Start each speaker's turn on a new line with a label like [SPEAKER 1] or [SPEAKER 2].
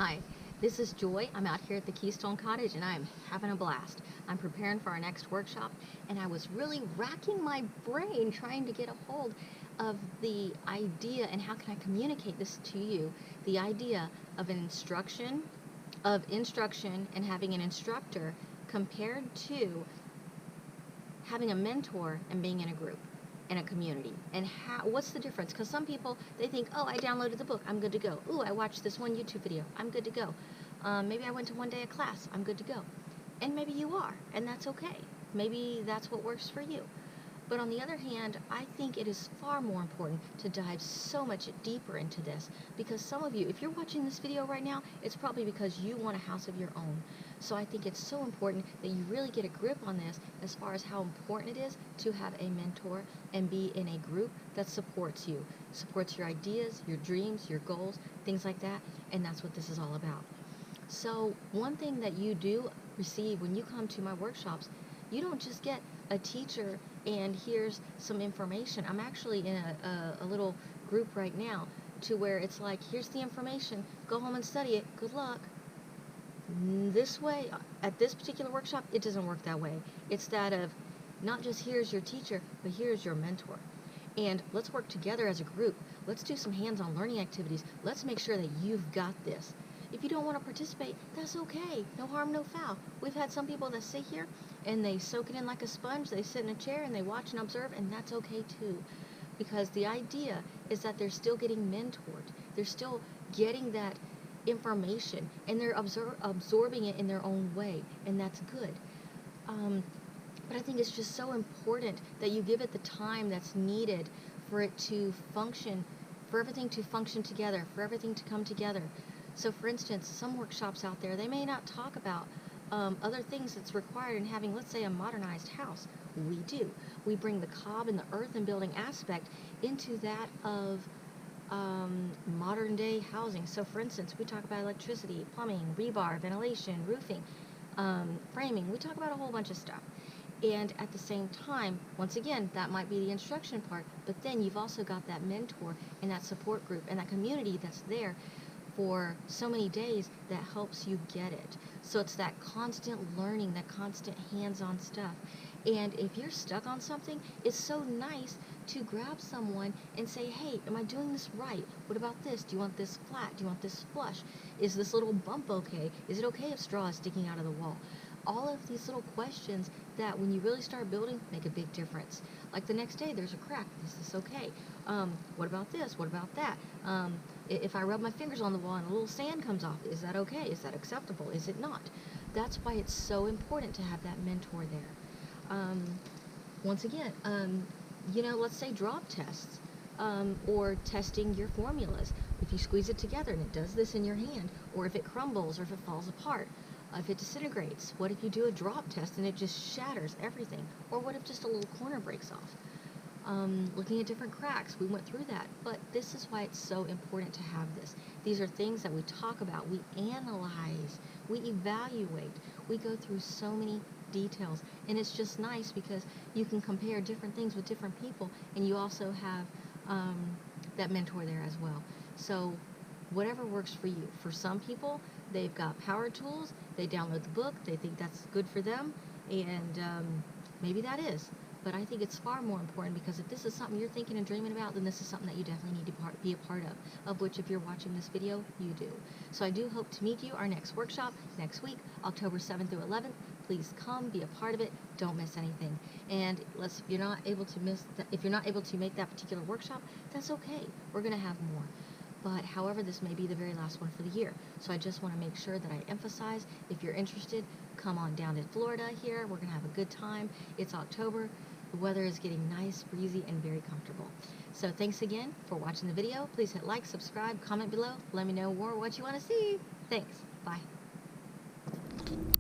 [SPEAKER 1] Hi, this is Joy. I'm out here at the Keystone Cottage and I'm having a blast. I'm preparing for our next workshop and I was really racking my brain trying to get a hold of the idea and how can I communicate this to you. The idea of instruction and having an instructor compared to having a mentor and being in a group, in a community, and what's the difference? Because some people, they think, oh, I downloaded the book, I'm good to go. Ooh, I watched this one YouTube video, I'm good to go. Maybe I went to one day of class, I'm good to go. And maybe you are, and that's okay. Maybe that's what works for you. But on the other hand, I think it is far more important to dive so much deeper into this, because some of you, if you're watching this video right now, it's probably because you want a house of your own. So I think it's so important that you really get a grip on this as far as how important it is to have a mentor and be in a group that supports you, supports your ideas, your dreams, your goals, things like that, and that's what this is all about. So one thing that you do receive when you come to my workshops, you don't just get a teacher and here's some information. I'm actually in a little group right now to where it's like, here's the information, go home and study it, good luck. This way, at this particular workshop, it doesn't work that way. It's that of not just here's your teacher, but here's your mentor. And let's work together as a group. Let's do some hands-on learning activities. Let's make sure that you've got this. If you don't want to participate, that's okay. No harm, no foul. We've had some people that sit here and they soak it in like a sponge. They sit in a chair and they watch and observe, and that's okay too. Because the idea is that they're still getting mentored. They're still getting that information and they're absorbing it in their own way, and that's good. But I think it's just so important that you give it the time that's needed for it to function, for everything to function together, for everything to come together. So for instance, some workshops out there, they may not talk about other things that's required in having, let's say, a modernized house. We do. We bring the cob and the earth and building aspect into that of modern day housing. So for instance, we talk about electricity, plumbing, rebar, ventilation, roofing, framing. We talk about a whole bunch of stuff. And at the same time, once again, that might be the instruction part, but then you've also got that mentor and that support group and that community that's there for so many days that helps you get it. So it's that constant learning, that constant hands-on stuff. And if you're stuck on something, it's so nice to grab someone and say, hey, am I doing this right? What about this? Do you want this flat? Do you want this flush? Is this little bump okay? Is it okay if straw is sticking out of the wall? All of these little questions that when you really start building make a big difference. Like the next day there's a crack, is this okay? What about this? What about that? If I rub my fingers on the wall and a little sand comes off, is that okay? Is that acceptable? Is it not? That's why it's so important to have that mentor there. Once again, you know, let's say drop tests, or testing your formulas. If you squeeze it together and it does this in your hand, or if it crumbles or if it falls apart, if it disintegrates, what if you do a drop test and it just shatters everything? Or what if just a little corner breaks off? Looking at different cracks, we went through that. But this is why it's so important to have this. These are things that we talk about, we analyze, we evaluate, we go through so many details. And it's just nice because you can compare different things with different people, and you also have that mentor there as well. So whatever works for you. For some people, they've got power tools, they download the book, they think that's good for them, and maybe that is. But I think it's far more important, because if this is something you're thinking and dreaming about, then this is something that you definitely need to be a part of which if you're watching this video, you do. So I do hope to meet you our next workshop next week, October 7th through 11th. Please come, be a part of it, don't miss anything. And if you're not able to make that particular workshop, that's okay. We're going to have more. But however, this may be the very last one for the year. So I just want to make sure that I emphasize, if you're interested, come on down to Florida here. We're going to have a good time. It's October. The weather is getting nice, breezy, and very comfortable. So thanks again for watching the video. Please hit like, subscribe, comment below. Let me know more what you want to see. Thanks. Bye.